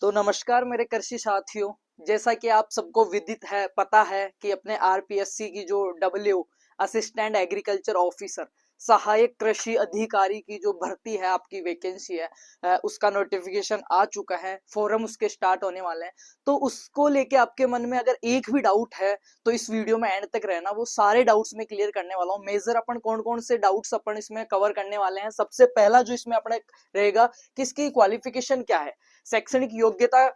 तो नमस्कार मेरे कृषि साथियों। जैसा कि आप सबको विदित है, पता है कि अपने आरपीएससी की जो डब्ल्यू असिस्टेंट एग्रीकल्चर ऑफिसर सहायक कृषि अधिकारी की जो भर्ती है, आपकी वैकेंसी है, उसका नोटिफिकेशन आ चुका है। फोरम उसके स्टार्ट होने वाले हैं। तो उसको लेके आपके मन में अगर एक भी डाउट है तो इस वीडियो में एंड तक रहना, वो सारे डाउट्स में क्लियर करने वाला हूँ। मेजर अपन कौन कौन से डाउट्स अपन इसमें कवर करने वाले हैं। सबसे पहला जो इसमें अपने रहेगा कि इसकी क्वालिफिकेशन क्या है, शैक्षणिक योग्यता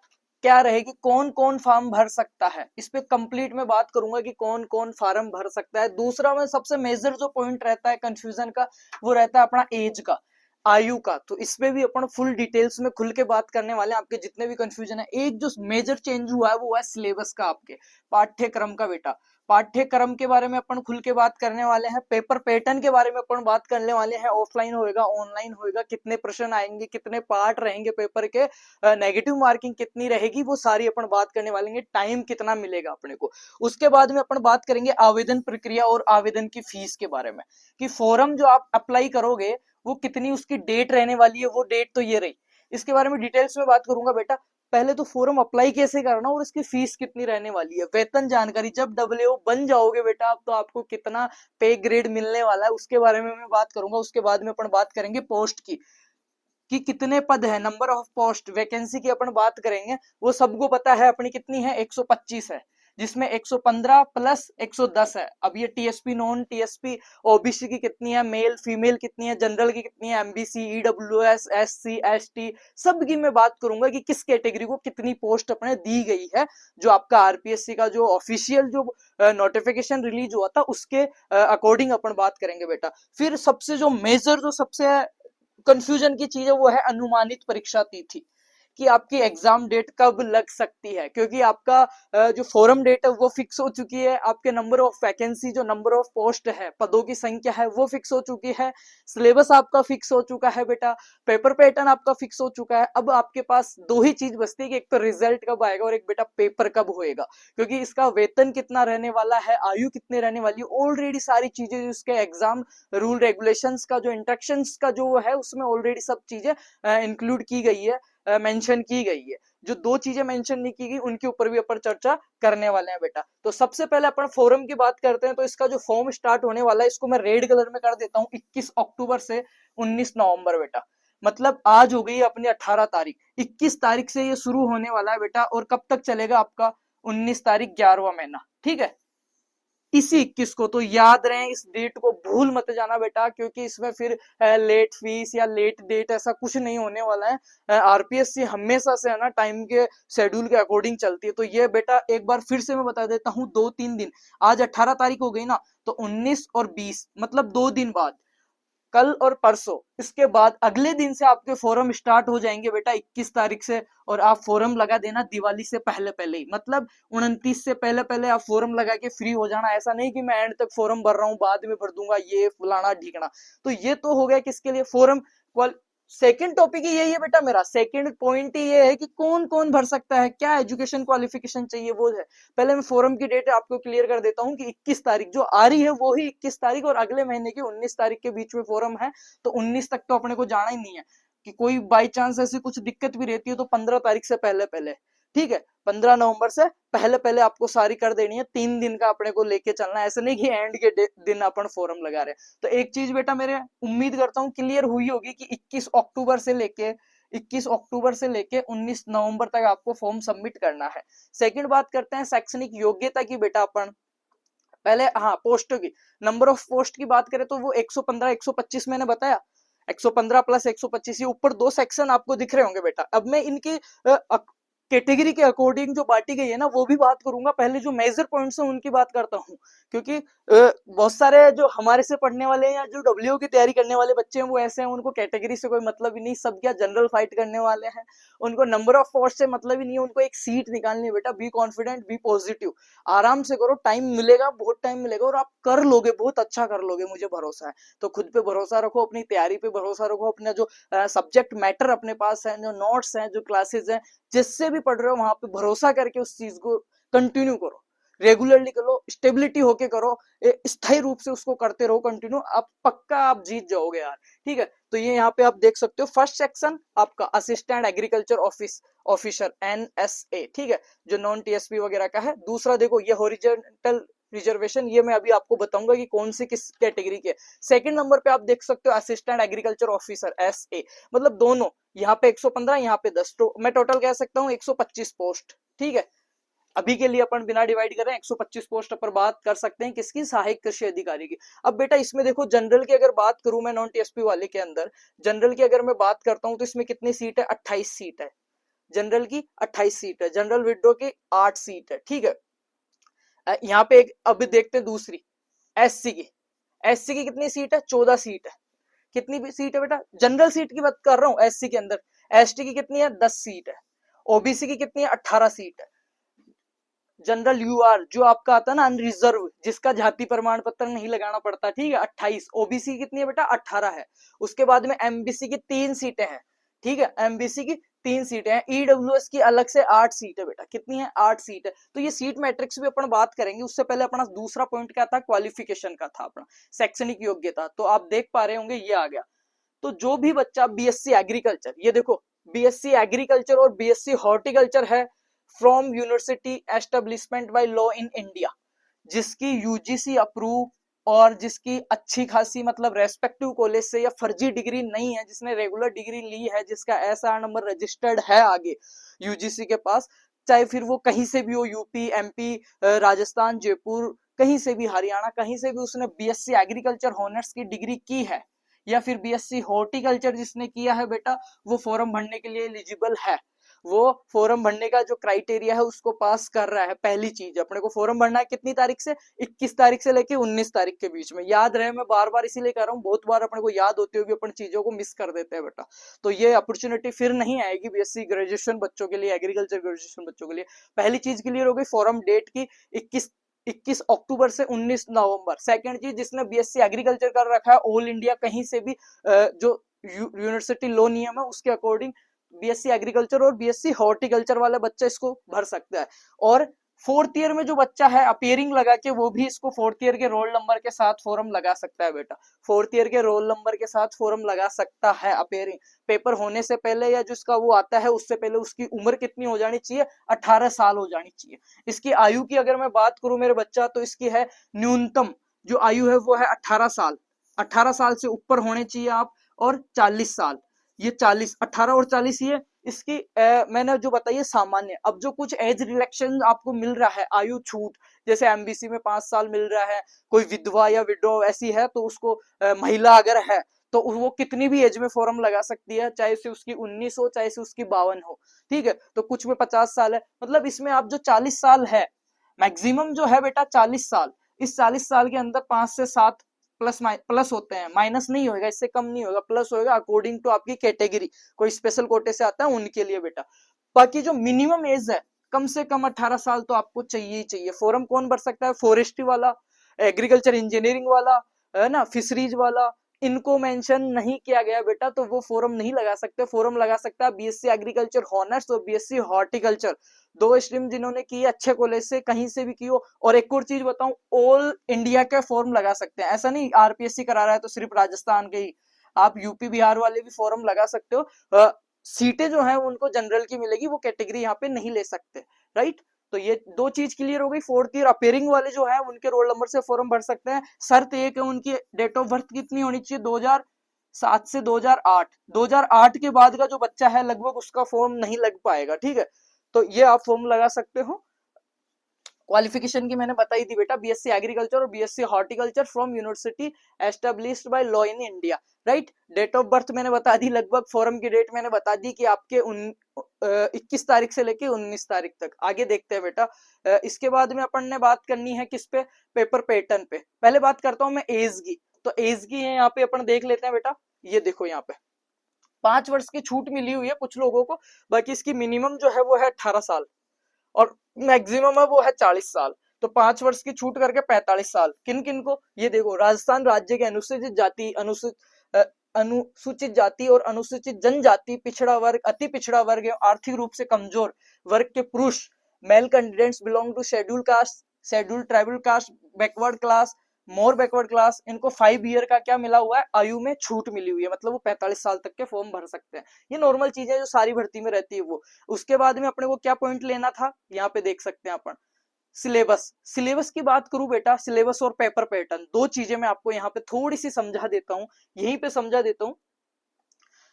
क्या रहेगी, कौन कौन फॉर्म भर सकता है। इस पे कंप्लीट में बात करूंगा कि कौन कौन फॉर्म भर सकता है। दूसरा में सबसे मेजर जो पॉइंट रहता है कंफ्यूजन का, वो रहता है अपना एज का, आयु का। तो इसमें भी अपन फुल डिटेल्स में खुल के बात करने वाले हैं। आपके जितने भी कंफ्यूजन है, एक जो मेजर चेंज हुआ है वो है सिलेबस का, आपके पाठ्यक्रम का। बेटा पाठ्यक्रम के बारे में अपन खुल के बात करने वाले हैं। पेपर पैटर्न के बारे में अपन बात करने वाले हैं। ऑफलाइन होएगा, ऑनलाइन होएगा, कितने प्रश्न आएंगे, कितने पार्ट रहेंगे पेपर के, नेगेटिव मार्किंग कितनी रहेगी, वो सारी अपन बात करने वाले हैं। टाइम कितना मिलेगा अपने को। उसके बाद में अपन बात करेंगे आवेदन प्रक्रिया और आवेदन की फीस के बारे में, कि फॉर्म जो आप अप्लाई करोगे वो कितनी उसकी डेट रहने वाली है। वो डेट तो ये रही, इसके बारे में डिटेल्स में बात करूंगा। बेटा पहले तो फॉर्म अप्लाई कैसे करना और इसकी फीस कितनी रहने वाली है। वेतन जानकारी, जब डब्ल्यू बन जाओगे बेटा आप, तो आपको कितना पे ग्रेड मिलने वाला है उसके बारे में मैं बात करूंगा। उसके बाद में अपन बात करेंगे पोस्ट की, कि कितने पद है, नंबर ऑफ पोस्ट, वैकेंसी की अपन बात करेंगे। वो सबको पता है अपनी कितनी है, 125 है, जिसमें 115 प्लस 110 है। अब ये टीएसपी, नॉन टीएसपी, ओबीसी की कितनी है, मेल फीमेल कितनी है, जनरल की कितनी है, एमबीसी, ईडब्ल्यूएस, एससी, एसटी, सब की मैं बात करूंगा कि किस कैटेगरी को कितनी पोस्ट अपने दी गई है। जो आपका आरपीएससी का जो ऑफिशियल जो नोटिफिकेशन रिलीज हुआ था उसके अकॉर्डिंग अपन बात करेंगे। बेटा फिर सबसे जो मेजर, जो सबसे कंफ्यूजन की चीज है, वो है अनुमानित परीक्षा तिथि, कि आपकी एग्जाम डेट कब लग सकती है। क्योंकि आपका जो फॉरम डेट है वो फिक्स हो चुकी है, आपके नंबर ऑफ वैकेंसी, जो नंबर ऑफ पोस्ट है, पदों की संख्या है, वो फिक्स हो चुकी है। सिलेबस आपका फिक्स हो चुका है बेटा, पेपर पैटर्न आपका फिक्स हो चुका है। अब आपके पास दो ही चीज बचती है, कि एक तो रिजल्ट कब आएगा और एक बेटा पेपर कब होएगा। क्योंकि इसका वेतन कितना रहने वाला है, आयु कितने रहने वाली है, ऑलरेडी सारी चीजें इसके एग्जाम रूल रेगुलेशंस का, जो इंस्ट्रक्शंस का जो है, उसमें ऑलरेडी सब चीजें इंक्लूड की गई है, मेंशन की गई है। जो दो चीजें मेंशन नहीं की गई उनके ऊपर भी अपन चर्चा करने वाले हैं। बेटा तो सबसे पहले अपन फॉरम की बात करते हैं। तो इसका जो फॉर्म स्टार्ट होने वाला है, इसको मैं रेड कलर में कर देता हूँ, 21 अक्टूबर से 19 नवंबर। बेटा मतलब आज हो गई अपनी 18 तारीख, 21 तारीख से ये शुरू होने वाला है बेटा, और कब तक चलेगा आपका, 19 तारीख 11वां महीना। ठीक है, इसी 21 को तो याद रहे, इस डेट को भूल मत जाना बेटा, क्योंकि इसमें फिर लेट फीस या लेट डेट ऐसा कुछ नहीं होने वाला है। आरपीएससी हमेशा से है ना टाइम के शेड्यूल के अकॉर्डिंग चलती है। तो ये बेटा एक बार फिर से मैं बता देता हूँ, 2-3 दिन, आज 18 तारीख हो गई ना, तो 19 और 20 मतलब 2 दिन बाद, कल और परसों, इसके बाद अगले दिन से आपके फोरम स्टार्ट हो जाएंगे बेटा, 21 तारीख से। और आप फोरम लगा देना दिवाली से पहले पहले ही, मतलब 29 से पहले पहले आप फोरम लगा के फ्री हो जाना। ऐसा नहीं कि मैं एंड तक फोरम भर रहा हूँ, बाद में भर दूंगा, ये फलाना ढीकना। तो ये तो हो गया किसके लिए, फोरम। सेकंड टॉपिक ही यही है बेटा, मेरा सेकंड पॉइंट ही ये है कि कौन कौन भर सकता है, क्या एजुकेशन क्वालिफिकेशन चाहिए, वो है। पहले मैं फोरम की डेट आपको क्लियर कर देता हूँ, कि 21 तारीख जो आ रही है वो ही 21 तारीख, और अगले महीने की 19 तारीख के बीच में फोरम है। तो 19 तक तो अपने को जाना ही नहीं है। कि कोई बाई चांस ऐसी कुछ दिक्कत भी रहती है तो 15 तारीख से पहले पहले, ठीक है, 15 नवंबर से पहले पहले आपको सारी कर देनी है। 3 दिन का अपने को लेके चलना है, ऐसे नहीं कि एंड के दिन अपन फोरम लगा रहे। तो एक चीज बेटा मेरे उम्मीद करता हूँ क्लियर हुई होगी, कि 21 अक्टूबर से लेके 19 नवंबर तक आपको फॉर्म सबमिट करना है। सेकंड बात करते हैं शैक्षणिक योग्यता की। बेटा अपन पहले, हाँ, पोस्ट की, नंबर ऑफ पोस्ट की बात करें तो वो 115 125 मैंने बताया, 115 प्लस 125, ये ऊपर दो सेक्शन आपको दिख रहे होंगे बेटा। अब मैं इनकी कैटेगरी के अकॉर्डिंग जो बांटी गई है ना, वो भी बात करूंगा। पहले जो मेजर पॉइंट्स हैं उनकी बात करता हूँ, क्योंकि बहुत सारे जो हमारे से पढ़ने वाले हैं या जो डब्ल्यू की तैयारी करने वाले बच्चे हैं, वो ऐसे हैं, उनको कैटेगरी से कोई मतलब ही नहीं, सब क्या जनरल फाइट करने वाले हैं। उनको नंबर ऑफ पोस्ट से मतलब ही नहीं है, उनको एक सीट निकालनी है। बेटा बी कॉन्फिडेंट, बी पॉजिटिव, आराम से करो, टाइम मिलेगा, बहुत टाइम मिलेगा, और आप कर लोगे, बहुत अच्छा कर लोगे, मुझे भरोसा है। तो खुद पे भरोसा रखो, अपनी तैयारी पे भरोसा रखो, अपना जो सब्जेक्ट मैटर अपने पास है, जो नोट्स हैं, जो क्लासेस हैं, जिससे भी पढ़ रहे हो वहां पे भरोसा करके उस चीज को कंटिन्यू करो। रेगुलरली करो, स्टेबिलिटी होके करो, स्थायी रूप से उसको करते रहो कंटिन्यू, आप पक्का आप जीत जाओगे यार। ठीक है, तो ये यहाँ पे आप देख सकते हो फर्स्ट सेक्शन आपका असिस्टेंट एग्रीकल्चर ऑफिसर NSA, ठीक है, जो नॉन TSP वगैरह का है। दूसरा देखो ये हॉरिजॉन्टल रिजर्वेशन, ये मैं अभी आपको बताऊंगा कि कौन सी किस कैटेगरी के। सेकंड नंबर पे आप देख सकते हो असिस्टेंट एग्रीकल्चर ऑफिसर SA, मतलब दोनों, यहाँ पे 115, यहाँ पे 10, तो मैं टोटल कह सकता हूँ 125 पोस्ट। ठीक है, अभी के लिए अपन बिना डिवाइड कर रहे हैं 125 पोस्ट पर बात कर सकते हैं किसकी, सहायक कृषि अधिकारी की। अब बेटा इसमें देखो जनरल की अगर बात करूं मैं, नॉन TSP वाले के अंदर जनरल की अगर मैं बात करता हूं तो इसमें कितनी सीट है, 28 सीट है। जनरल की 28 सीट है, जनरल विड्रो की 8 सीट है। ठीक है, यहाँ पे एक अभी देखते हैं दूसरी SC की। SC की कितनी सीट है, 14 सीट है। कितनी भी सीट है बेटा, जनरल सीट की बात कर रहा हूँ SC के अंदर। ST की कितनी है, 10 सीट है। OBC की कितनी है, 18 सीट है। जनरल UR जो आपका आता है ना अनरिजर्व, जिसका जाति प्रमाण पत्र नहीं लगाना पड़ता, ठीक है, 28। OBC कितनी है बेटा, 18 है। उसके बाद में MBC की 3 सीटें हैं। ठीक है, MBC की 3 सीटें हैं। EWS की अलग से 8 सीट है बेटा, कितनी है, 8 सीट है। तो ये सीट मैट्रिक्स भी अपन बात करेंगे, उससे पहले अपना दूसरा पॉइंट क्या था, क्वालिफिकेशन का था, अपना शैक्षणिक योग्यता। तो आप देख पा रहे होंगे ये आ गया। तो जो भी बच्चा BSc एग्रीकल्चर, ये देखो BSc एग्रीकल्चर और BSc हॉर्टिकल्चर है from university establishment bye law in India, जिसकी UGC अप्रूव और जिसकी अच्छी खासी मतलब रेस्पेक्टिव कॉलेज से या फर्जी डिग्री नहीं है, जिसने रेगुलर डिग्री ली है, जिसका SR नंबर रजिस्टर्ड है आगे UGC के पास, चाहे फिर वो कहीं से भी हो, UP MP राजस्थान जयपुर कहीं से भी, हरियाणा कहीं से भी उसने BSc एग्रीकल्चर ऑनर्स की डिग्री की है, या फिर BSc हॉर्टिकल्चर जिसने किया है बेटा, वो फॉर्म भरने के लिए एलिजिबल है। वो फॉर्म भरने का जो क्राइटेरिया है उसको पास कर रहा है। पहली चीज अपने को फॉर्म भरना है कितनी तारीख से, 21 तारीख से लेके 19 तारीख के बीच में। याद रहे, मैं बार बार इसीलिए कह रहा हूँ, बहुत बार अपने को याद होती होगी, अपन चीजों को मिस कर देते हैं बेटा। तो ये अपॉर्चुनिटी फिर नहीं आएगी BSc ग्रेजुएशन बच्चों के लिए, एग्रीकल्चर ग्रेजुएशन बच्चों के लिए। पहली चीज क्लियर हो गई, फॉर्म डेट की 21 अक्टूबर से 19 नवंबर। सेकंड चीज, जिसने BSc एग्रीकल्चर कर रखा है ऑल इंडिया कहीं से भी, जो यूनिवर्सिटी लॉ नियम है उसके अकॉर्डिंग BSc एग्रीकल्चर और BSc हॉर्टिकल्चर वाला बच्चा इसको भर सकता है। और फोर्थ ईयर में जो बच्चा है अपियरिंग लगा के, वो भी इसको फोर्थ ईयर के रोल नंबर के साथ फॉर्म लगा सकता है बेटा। फोर्थ ईयर के रोल नंबर के साथ फॉर्म लगा सकता है अपियरिंग। पेपर होने से पहले या जो इसका वो आता है उससे पहले उसकी उम्र कितनी हो जानी चाहिए, 18 साल हो जानी चाहिए। इसकी आयु की अगर मैं बात करूं मेरे बच्चा, तो इसकी है न्यूनतम जो आयु है वो है 18 साल। 18 साल से ऊपर होने चाहिए आप, और 40 साल, ये 40, 18 और 40 ये इसकी मैंने जो बताई है सामान्य। अब जो कुछ एज रिलैक्सेशन आपको मिल रहा है, आयु छूट, जैसे MBC में 5 साल मिल रहा है, कोई विधवा या विडो ऐसी है तो उसको महिला अगर है तो वो कितनी भी एज में फॉर्म लगा सकती है, चाहे से उसकी 19 हो चाहे से उसकी 52 हो। ठीक है, तो कुछ में 50 साल है, मतलब इसमें आप जो 40 साल है, मैक्सिमम जो है बेटा 40 साल, इस 40 साल के अंदर 5 से 7 प्लस होते हैं, माइनस नहीं होगा, इससे कम नहीं होगा, प्लस होगा अकॉर्डिंग टू आपकी कैटेगरी। कोई स्पेशल कोटे से आता है उनके लिए बेटा। बाकी जो मिनिमम एज है, कम से कम 18 साल तो आपको चाहिए ही चाहिए। फॉर्म कौन भर सकता है, फॉरेस्ट्री वाला, एग्रीकल्चर इंजीनियरिंग वाला, है ना, फिशरीज वाला, इनको मेंशन नहीं किया गया बेटा, तो वो फॉर्म नहीं लगा सकते। फॉर्म लगा सकता है BSc एग्रीकल्चर ऑनर्स और BSc हॉर्टिकल्चर, दो स्ट्रीम जिन्होंने की अच्छे कॉलेज से कहीं से भी की हो। और एक और चीज बताऊं, ऑल इंडिया के फॉर्म लगा सकते हैं, ऐसा नहीं RPSC करा रहा है तो सिर्फ राजस्थान के ही, आप यूपी बिहार वाले भी फॉर्म लगा सकते हो। सीटें जो है उनको जनरल की मिलेगी, वो कैटेगरी यहाँ पे नहीं ले सकते, राइट। तो ये दो चीज क्लियर हो गई। फोर्थ ईयर अपेयरिंग वाले जो है उनके रोल नंबर से फॉर्म भर सकते हैं। शर्त एक है, उनकी डेट ऑफ बर्थ कितनी होनी चाहिए, 2007 से 2008। 2008 के बाद का जो बच्चा है लगभग उसका फॉर्म नहीं लग पाएगा, ठीक है। तो ये आप फॉर्म लगा सकते हो। क्वालिफिकेशन की मैंने बताई थी बेटा, BSc एग्रीकल्चर और BSc horticulture from university established by law in India, right. Date of birth मैंने बता दी, लगभग फॉर्म की डेट मैंने बता दी कि आपके 21 तारीख से लेके 19 तारीख तक। आगे देखते हैं बेटा। इसके बाद में अपन ने बात करनी है किस पे, पेपर पैटर्न पे। पहले बात करता हूं मैं एज की। तो एज की है यहाँ पे अपन देख लेते हैं बेटा। ये देखो यहाँ पे 5 वर्ष की छूट मिली हुई है कुछ लोगों को, बाकी इसकी मिनिमम जो है वो है 18 साल और मैक्सिमम है वो है 40 साल। तो 5 वर्ष की छूट करके 45 साल। किन किन को, ये देखो, राजस्थान राज्य के अनुसूचित जाति, अनुसूचित जाति और अनुसूचित जनजाति, पिछड़ा वर्ग, अति पिछड़ा वर्ग एवं आर्थिक रूप से कमजोर वर्ग के पुरुष male candidates belong to schedule caste scheduled tribal caste, backward class, more backward class, इनको 5 ईयर का क्या मिला हुआ है, आयु में छूट मिली हुई है, मतलब वो 45 साल तक के फॉर्म भर सकते हैं। ये नॉर्मल चीजें जो सारी भर्ती में रहती है वो। उसके बाद में अपने को क्या पॉइंट लेना था, यहाँ पे देख सकते हैं अपन, सिलेबस। सिलेबस की बात करूं बेटा, सिलेबस और पेपर पैटर्न, दो चीजें मैं आपको यहाँ पे थोड़ी सी समझा देता हूँ, यहीं पे समझा देता हूँ।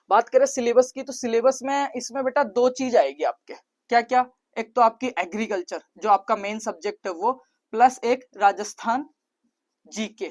बात करें सिलेबस की, तो सिलेबस में इसमें बेटा दो चीज आएगी आपके, क्या क्या, एक तो आपकी एग्रीकल्चर जो आपका मेन सब्जेक्ट है वो, प्लस एक राजस्थान जीके,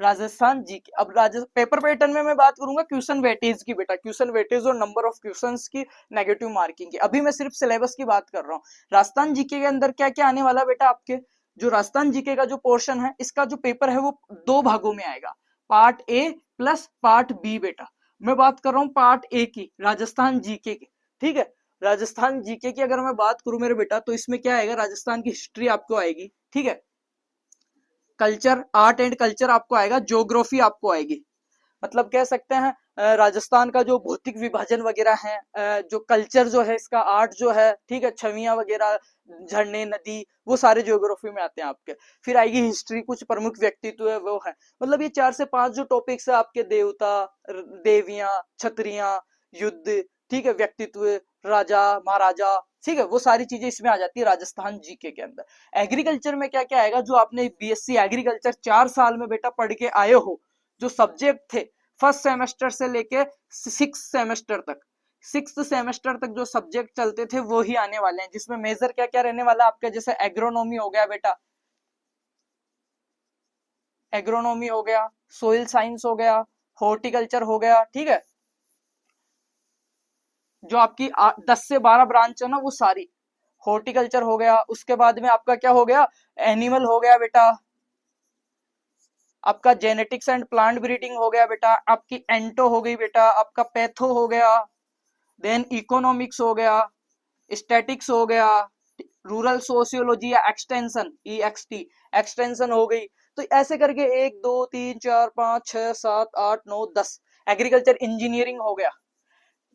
राजस्थान जीके। अब पेपर पैटर्न में मैं बात करूंगा क्वेश्चन वेटेज की बेटा, क्वेश्चन वेटेज और नंबर ऑफ क्वेश्चंस की, नेगेटिव मार्किंग की। अभी मैं सिर्फ सिलेबस की बात कर रहा हूँ। राजस्थान जीके के अंदर क्या क्या आने वाला बेटा, आपके जो राजस्थान जीके का जो पोर्शन है, इसका जो पेपर है वो दो भागों में आएगा, part A plus part B बेटा। मैं बात कर रहा हूँ पार्ट ए की, राजस्थान जीके की, ठीक है। राजस्थान जीके की अगर मैं बात करूं मेरे बेटा, तो इसमें क्या आएगा, राजस्थान की हिस्ट्री आपको आएगी, ठीक है, कल्चर, आर्ट एंड कल्चर आपको आएगा, ज्योग्राफी आपको आएगी, मतलब कह सकते हैं राजस्थान का जो भौतिक विभाजन वगैरह है, जो कल्चर जो है इसका, आर्ट जो है, ठीक है, छवियां वगैरह, झरने, नदी, वो सारे ज्योग्राफी में आते हैं आपके। फिर आएगी हिस्ट्री, कुछ प्रमुख व्यक्तित्व है वो है, मतलब ये 4 से 5 जो टॉपिक्स है आपके, देवता, देवियां, छतरियां, युद्ध, ठीक है, व्यक्तित्व, राजा महाराजा, ठीक है, वो सारी चीजें इसमें आ जाती है राजस्थान जीके के अंदर। एग्रीकल्चर में क्या क्या आएगा, जो आपने बीएससी एग्रीकल्चर 4 साल में बेटा पढ़ के आए हो, जो सब्जेक्ट थे फर्स्ट सेमेस्टर से लेके 6 सेमेस्टर तक, 6 सेमेस्टर तक जो सब्जेक्ट चलते थे वो ही आने वाले हैं, जिसमें मेजर क्या क्या रहने वाला है आपका, जैसे एग्रोनॉमी हो गया बेटा, एग्रोनॉमी हो गया, सोइल साइंस हो गया, हॉर्टिकल्चर हो गया, ठीक है, जो आपकी 10 से 12 ब्रांच है ना वो सारी, हॉर्टिकल्चर हो गया। उसके बाद में आपका क्या हो गया, एनिमल हो गया बेटा, आपका जेनेटिक्स एंड प्लांट ब्रीडिंग हो गया बेटा, आपकी एंटो हो गई बेटा, आपका पैथो हो गया, देन इकोनॉमिक्स हो गया, स्टैटिक्स हो गया, रूरल सोशियोलॉजी या एक्सटेंशन, EXT एक्सटेंशन हो गई। तो ऐसे करके 1 2 3 4 5 6 7 8 9 10, एग्रीकल्चर इंजीनियरिंग हो गया।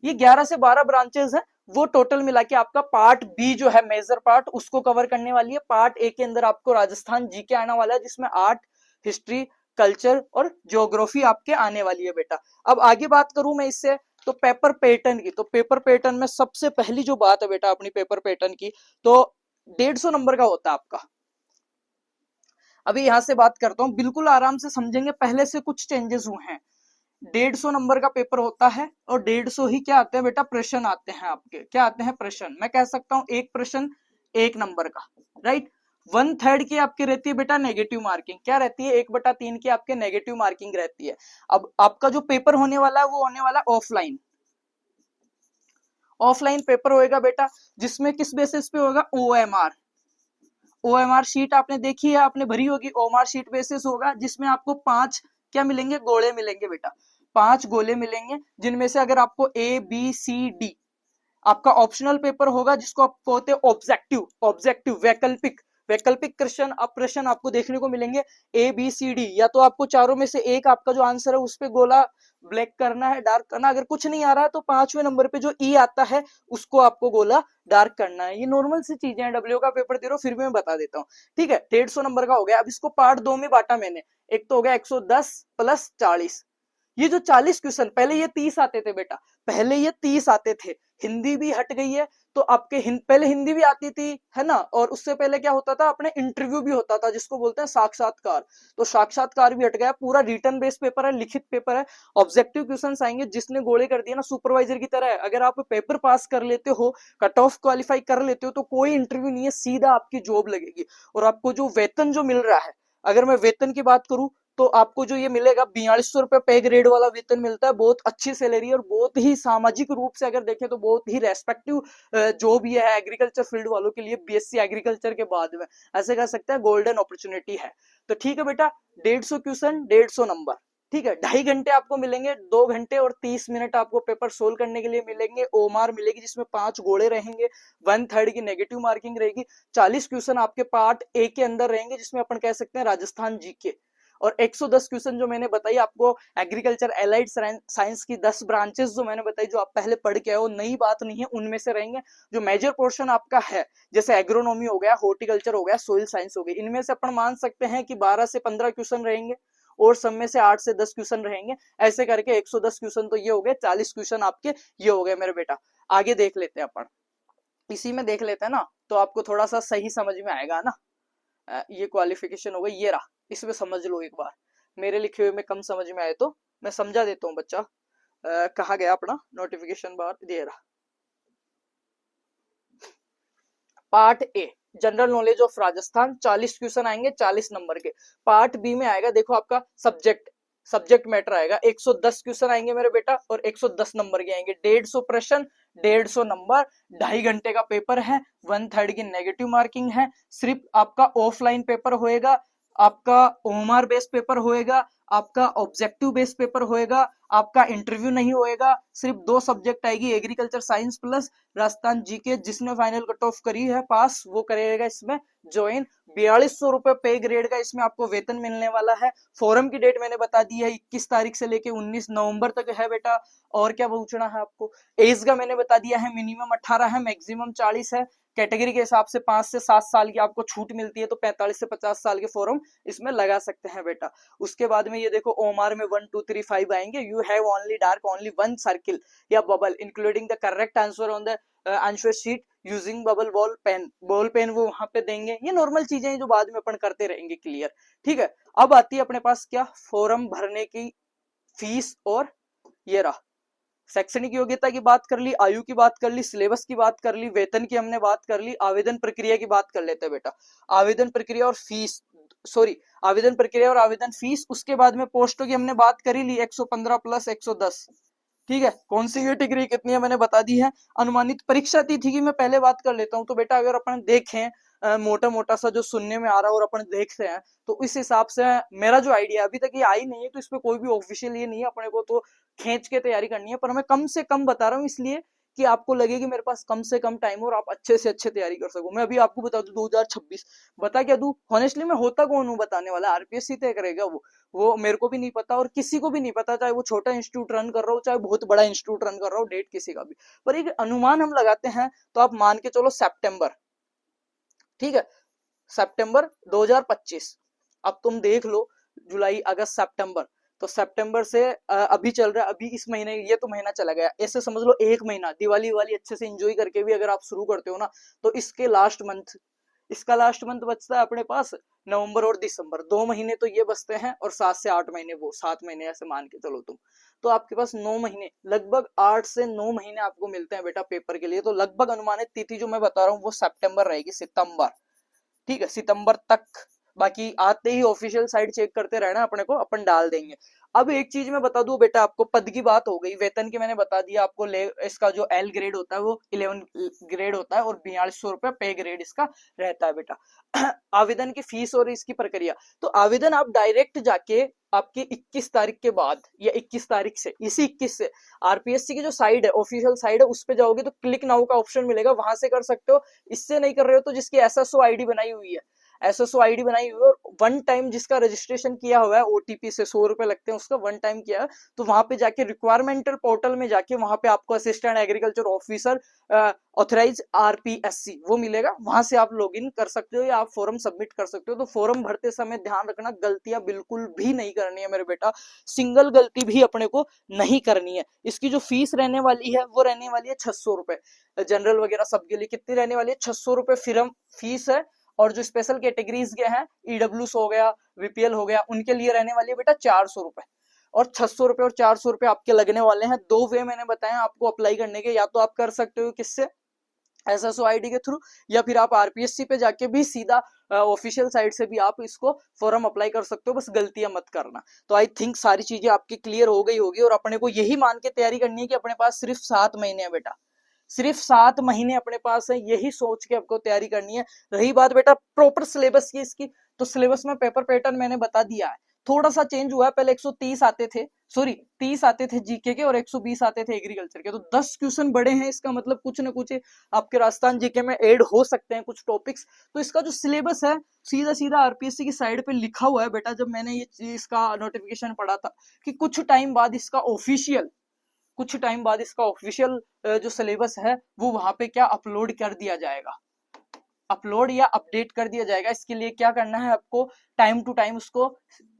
ये 11 से 12 ब्रांचेस हैं, वो टोटल मिला के आपका पार्ट बी जो है मेजर पार्ट, उसको कवर करने वाली है। पार्ट ए के अंदर आपको राजस्थान जीके आने वाला है, जिसमें आर्ट, हिस्ट्री, कल्चर और ज्योग्राफी आपके आने वाली है बेटा। अब आगे बात करूं मैं इससे, तो पेपर पैटर्न की, तो पेपर पैटर्न में सबसे पहली जो बात है बेटा अपनी पेपर पैटर्न की, तो 150 नंबर का होता है आपका। अभी यहां से बात करता हूं, बिल्कुल आराम से समझेंगे, पहले से कुछ चेंजेस हुए हैं। 150 नंबर का पेपर होता है, और 150 ही क्या आते हैं बेटा, प्रश्न आते हैं आपके, क्या आते हैं, प्रश्न। मैं कह सकता हूं एक प्रश्न 1 नंबर का, राइट। 1/3 की आपकी रहती है बेटा नेगेटिव मार्किंग, क्या रहती है, 1/3 की आपके नेगेटिव मार्किंग रहती है। अब आपका जो पेपर होने वाला है वो होने वाला ऑफलाइन, ऑफलाइन पेपर होएगा बेटा, जिसमें किस बेसिस पे होगा, OMR, OMR शीट आपने देखी है, आपने भरी होगी, OMR शीट बेसिस होगा, जिसमें आपको 5 क्या मिलेंगे, गोले मिलेंगे बेटा, 5 गोले मिलेंगे, जिनमें से अगर आपको ABCD आपका ऑप्शनल पेपर होगा, जिसको आप बोलते हैं ऑब्जेक्टिव, ऑब्जेक्टिव वैकल्पिक, वैकल्पिक प्रश्न, अब प्रश्न आपको देखने को मिलेंगे ABCD, या तो आपको चारों में से एक आपका जो आंसर है उस पे गोला ब्लैक करना है, डार्क करना। अगर कुछ नहीं आ रहा है तो 5वें नंबर पे जो E आता है उसको आपको गोला डार्क करना है। ये नॉर्मल सी चीजें हैं, डब्ल्यू का पेपर दे रहा हूँ फिर भी मैं बता देता हूँ, ठीक है। 150 नंबर का हो गया। अब इसको पार्ट 2 में बांटा मैंने, एक तो हो गया 110 प्लस 40, ये जो 40 क्वेश्चन, पहले ये 30 आते थे बेटा, पहले ये 30 आते थे, हिंदी भी हट गई है, तो आपके पहले हिंदी भी आती थी, है ना, और उससे पहले क्या होता था, अपने इंटरव्यू भी होता था, जिसको बोलते हैं साक्षात्कार, तो साक्षात्कार भी हट गया, पूरा रिटर्न बेस्ड पेपर है, लिखित पेपर है, ऑब्जेक्टिव क्वेश्चंस आएंगे, जिसने गोले कर दिया ना सुपरवाइजर की तरह है। अगर आप पेपर पास कर लेते हो, कट ऑफ क्वालिफाई कर लेते हो, तो कोई इंटरव्यू नहीं है, सीधा आपकी जॉब लगेगी। और आपको जो वेतन जो मिल रहा है, अगर मैं वेतन की बात करूं, तो आपको जो ये मिलेगा 4200 रुपए पे ग्रेड वाला वेतन मिलता है, बहुत अच्छी सैलरी, और बहुत ही सामाजिक रूप से अगर देखें तो बहुत ही रेस्पेक्टिव जॉब ये है एग्रीकल्चर फील्ड वालों के लिए। बीएससी एग्रीकल्चर के बाद में ऐसे कह सकते हैं गोल्डन अपॉर्चुनिटी है। तो ठीक है बेटा, 150 क्वेश्चन 150 नंबर, ठीक है। 2.5 घंटे आपको मिलेंगे, 2 घंटे और 30 मिनट आपको पेपर सोल्व करने के लिए मिलेंगे। ओमार मिलेगी जिसमें 5 गोले रहेंगे, 1/3 की नेगेटिव मार्किंग रहेगी। 40 क्वेश्चन आपके पार्ट ए के अंदर रहेंगे, जिसमें अपन कह सकते हैं राजस्थान जीके, और 110 क्वेश्चन जो मैंने बताई आपको एग्रीकल्चर एलाइड साइंस की 10 ब्रांचेस जो मैंने बताई, जो आप पहले पढ़ के आए हो, नई बात नहीं है, उनमें से रहेंगे। जो मेजर पोर्शन आपका है, जैसे एग्रोनॉमी हो गया, हॉर्टिकल्चर हो गया, सोइल साइंस हो गई, इनमें से अपन मान सकते हैं कि 12 से 15 क्वेश्चन रहेंगे और सब में से 8 से 10 क्वेश्चन रहेंगे। ऐसे करके 110 क्वेश्चन तो ये हो गए, 40 क्वेश्चन आपके ये हो गए मेरे बेटा। आगे देख लेते हैं अपन, इसी में देख लेते हैं ना, तो आपको थोड़ा सा सही समझ में आएगा ना। ये क्वालिफिकेशन हो गई, ये रहा, इसमें समझ लो एक बार। मेरे लिखे हुए में कम समझ में आए तो मैं समझा देता हूँ बच्चा। कहा गया अपना नोटिफिकेशन बार, दे रहा। Part a general knowledge of Rajasthan, 40 question आएंगे 40 नंबर के। पार्ट बी में आएगा, देखो आपका सब्जेक्ट मैटर आएगा, 110 क्वेश्चन आएंगे मेरे बेटा और 110 नंबर के आएंगे। 150 प्रश्न, 150 नंबर, 2.5 घंटे का पेपर है, 1/3 की नेगेटिव मार्किंग है। सिर्फ आपका ऑफलाइन पेपर होएगा, आपका ओएमआर बेस्ड पेपर होएगा, आपका ऑब्जेक्टिव बेस्ड पेपर होएगा, आपका इंटरव्यू नहीं होएगा। सिर्फ 2 सब्जेक्ट आएगी, agriculture science plus Rajasthan GK. जिसने फाइनल कट ऑफ करी है पास, वो करेगा इसमें ज्वाइन। 4200 रुपए पे ग्रेड का इसमें आपको वेतन मिलने वाला है। फोरम की डेट मैंने बता दी है, 21 तारीख से लेके 19 नवंबर तक है बेटा। और क्या पूछना है आपको, एज का मैंने बता दिया है, मिनिमम 18 है, मैक्सिमम 40 है। कैटेगरी के हिसाब से 5 से 7 साल की आपको छूट मिलती है, तो 45 से 50 साल के फॉर्म इसमें लगा सकते हैं बेटा। उसके बाद में ये देखो ओमार में 1 2 3 5 आएंगे। You have only dark only 1 circle या bubble including the correct answer on the answer sheet using bubble ball pen वो वहां पे देंगे। ये नॉर्मल चीजें हैं जो बाद में अपन करते रहेंगे, क्लियर, ठीक है। अब आती है अपने पास क्या, फॉर्म भरने की फीस। और ये रहा, शैक्षणिक योग्यता की बात कर ली, आयु की बात कर ली, सिलेबस की बात कर ली, वेतन की हमने बात कर ली। आवेदन प्रक्रिया की बात कर लेते हैं बेटा। आवेदन प्रक्रिया और फीस, सॉरी, आवेदन प्रक्रिया और आवेदन फीस। उसके बाद में पोस्टों की हमने बात करी ली, 115 प्लस 110, ठीक है। कौन सी ये डिग्री कितनी है मैंने बता दी है। अनुमानित परीक्षा तिथि की मैं पहले बात कर लेता हूं। तो बेटा अगर अपन देखें मोटा मोटा सा जो सुनने में आ रहा है और अपन देखते हैं, तो इस हिसाब से मेरा जो आइडिया, अभी तक ये आई नहीं है तो इस पे कोई भी ऑफिशियल ये नहीं है, अपने को तो खींच के तैयारी करनी है। पर मैं कम से कम बता रहा हूँ इसलिए कि आपको लगे कि मेरे पास कम से कम टाइम और आप अच्छे से अच्छे तैयारी कर सको। मैं अभी आपको बता दूं 2026 बता क्या दूं, ऑनेस्टली मैं होता कौन हूँ बताने वाला, आरपीएससी तय करेगा वो मेरे को भी नहीं पता और किसी को भी नहीं पता, चाहे वो छोटा इंस्टीट्यूट रन कर रहा हो चाहे बहुत बड़ा इंस्टीट्यूट रन कर रहा हो, डेट किसी का भी। पर एक अनुमान हम लगाते हैं, तो आप मान के चलो सितंबर, ठीक है, सितंबर 2025। अब तुम देख लो जुलाई अगस्त सितंबर, तो सितंबर से अभी चल रहा है, अभी इस महीने ये तो महीना चला गया, ऐसे समझ लो एक महीना दिवाली वाली अच्छे से एंजॉय करके भी अगर आप शुरू करते हो ना, तो इसके लास्ट मंथ, इसका लास्ट मंथ बचता है अपने पास नवंबर और दिसंबर, 2 महीने तो ये बचते हैं और 7 से 8 महीने वो, 7 महीने ऐसे मान के चलो तुम। तो आपके पास 9 महीने, लगभग 8 से 9 महीने आपको मिलते हैं बेटा पेपर के लिए। तो लगभग अनुमानित तिथि जो मैं बता रहा हूँ वो सितंबर रहेगी, सितंबर, ठीक है, सितंबर तक। बाकी आते ही ऑफिशियल साइट चेक करते रहना, अपने को अपन डाल देंगे। अब एक चीज मैं बता दूं बेटा आपको, पद की बात हो गई, वेतन की मैंने बता दिया आपको। इसका जो एल ग्रेड होता है वो 11 ग्रेड होता है और 4200 रुपए पे ग्रेड इसका रहता है बेटा। आवेदन की फीस और इसकी प्रक्रिया, तो आवेदन आप डायरेक्ट जाके आपकी 21 तारीख के बाद या 21 तारीख से, इसी 21 से आरपीएससी की जो साइड है, ऑफिशियल साइड है, उस पे जाओगे तो क्लिक नाउ का ऑप्शन मिलेगा, वहां से कर सकते हो। इससे नहीं कर रहे हो तो जिसकी एसएसओ आईडी बनाई हुई है, एसएसओ आईडी बनाई हुई है और वन टाइम जिसका रजिस्ट्रेशन किया हुआ है, ओटीपी से 100 रुपए लगते हैं उसका, वन टाइम किया है, तो वहां पे जाके रिक्वायरमेंटल पोर्टल में जाके वहां पे आपको assistant agriculture officer authorise RPSC वो मिलेगा, वहां से आप लॉगिन कर सकते हो या आप फॉर्म सबमिट कर सकते हो। तो फॉर्म भरते समय ध्यान रखना, गलतियां बिल्कुल भी नहीं करनी है मेरे बेटा, सिंगल गलती भी अपने को नहीं करनी है। इसकी जो फीस रहने वाली है वो रहने वाली है 600 रुपए, जनरल वगैरह सबके लिए कितनी रहने वाली है, 600 रुपए फीस है। और जो स्पेशल कैटेगरीज के हैं, ईडब्ल्यूस हो गया, बीपीएल हो गया, उनके लिए रहने वाली है बेटा 400 रुपए। और 600 रुपए और 400 रुपए आपके लगने वाले हैं। 2 वे मैंने बताया आपको अप्लाई करने के, या तो आप कर सकते हो किससे, एसएसओ आईडी के थ्रू, या फिर आप आरपीएससी पे जाके भी सीधा ऑफिशियल साइट से भी आप इसको फॉर्म अप्लाई कर सकते हो, बस गलतियां मत करना। तो आई थिंक सारी चीजें आपकी क्लियर हो गई होगी और अपने को यही मान के तैयारी करनी है कि अपने पास सिर्फ 7 महीने है बेटा, सिर्फ 7 महीने अपने पास है, यही सोच के आपको तैयारी करनी है। रही बात बेटा प्रॉपर सिलेबस की इसकी, तो सिलेबस में पेपर पैटर्न मैंने बता दिया है। थोड़ा सा चेंज हुआ है, पहले 130 आते थे, सॉरी 30 आते थे जीके के और 120 आते थे एग्रीकल्चर के, तो 10 क्वेश्चन बढ़े हैं, इसका मतलब कुछ ना कुछ आपके राजस्थान जीके में ऐड हो सकते हैं कुछ टॉपिक्स। तो इसका जो सिलेबस है सीधा सीधा आरपीएससी की साइड पे लिखा हुआ है बेटा। जब मैंने ये चीज इसका नोटिफिकेशन पढ़ा था कि कुछ टाइम बाद इसका ऑफिशियल जो सिलेबस है वो वहां पे क्या अपलोड कर दिया जाएगा, अपलोड या अपडेट कर दिया जाएगा। इसके लिए क्या करना है आपको, टाइम टू टाइम उसको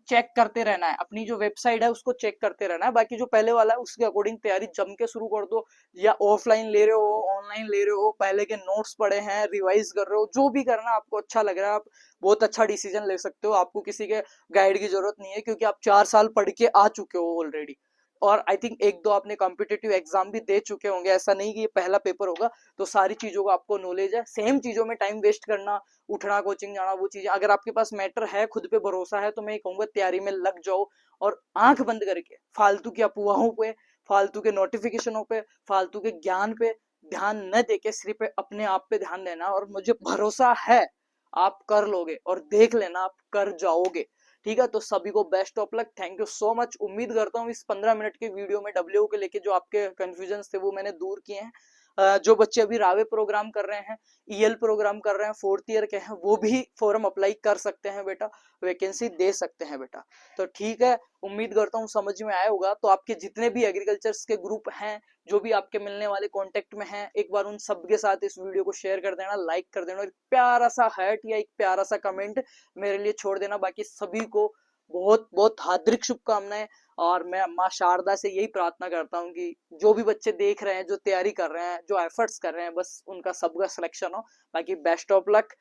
चेक करते रहना है, अपनी जो वेबसाइट है उसको चेक करते रहना है। बाकी जो पहले वाला है उसके अकॉर्डिंग तैयारी जम के शुरू कर दो, या ऑफलाइन ले रहे हो ऑनलाइन ले रहे हो, पहले के नोट्स पढ़े हैं रिवाइज कर रहे हो, जो भी करना आपको अच्छा लग रहा है आप बहुत अच्छा डिसीजन ले सकते हो। आपको किसी के गाइड की जरूरत नहीं है, क्योंकि आप 4 साल पढ़ के आ चुके हो ऑलरेडी, और आई थिंक एक दो आपने कॉम्पिटेटिव एग्जाम भी दे चुके होंगे, ऐसा नहीं कि ये पहला पेपर होगा। तो सारी चीजों का आपको नॉलेज है। सेम चीजों में टाइम वेस्ट करना, उठना कोचिंग जाना, वो चीजें अगर आपके पास मैटर है, खुद पे भरोसा है, तो मैं कहूंगा तैयारी में लग जाओ, और आंख बंद करके फालतू की अफवाहों पे, फालतू के नोटिफिकेशनों पे, फालतू के ज्ञान पे ध्यान न देके सिर्फ अपने आप पे ध्यान देना। और मुझे भरोसा है आप कर लोगे, और देख लेना आप कर जाओगे। ठीक है, तो सभी को best of luck, thank you so much. उम्मीद करता हूँ इस 15 मिनट के वीडियो में डब्ल्यू के लेके जो आपके कंफ्यूजन थे वो मैंने दूर किए हैं। जो बच्चे अभी रावे प्रोग्राम कर रहे हैं, ईएल प्रोग्राम कर रहे हैं, 4th ईयर के हैं, वो भी फॉर्म अप्लाई कर सकते हैं बेटा, वैकेंसी दे सकते हैं बेटा। तो ठीक है, उम्मीद करता हूँ समझ में आया होगा। तो आपके जितने भी एग्रीकल्चर के ग्रुप हैं, जो भी आपके मिलने वाले कांटेक्ट में हैं, एक बार उन सबके साथ इस वीडियो को शेयर कर देना, लाइक कर देना, एक प्यारा सा हार्ट या एक प्यारा सा कमेंट मेरे लिए छोड़ देना। बाकी सभी को बहुत बहुत हार्दिक शुभकामनाएं, और मैं माँ शारदा से यही प्रार्थना करता हूँ कि जो भी बच्चे देख रहे हैं, जो तैयारी कर रहे हैं, जो एफर्ट्स कर रहे हैं, बस उनका सबका सिलेक्शन हो। बाकी बेस्ट ऑफ लक,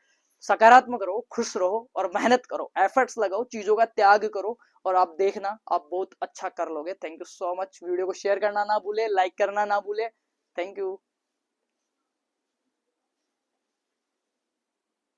सकारात्मक रहो, खुश रहो और मेहनत करो, एफर्ट्स लगाओ, चीजों का त्याग करो, और आप देखना आप बहुत अच्छा कर लोगे। Thank you so much. Video को शेयर करना ना भूले, लाइक करना ना भूले। Thank you.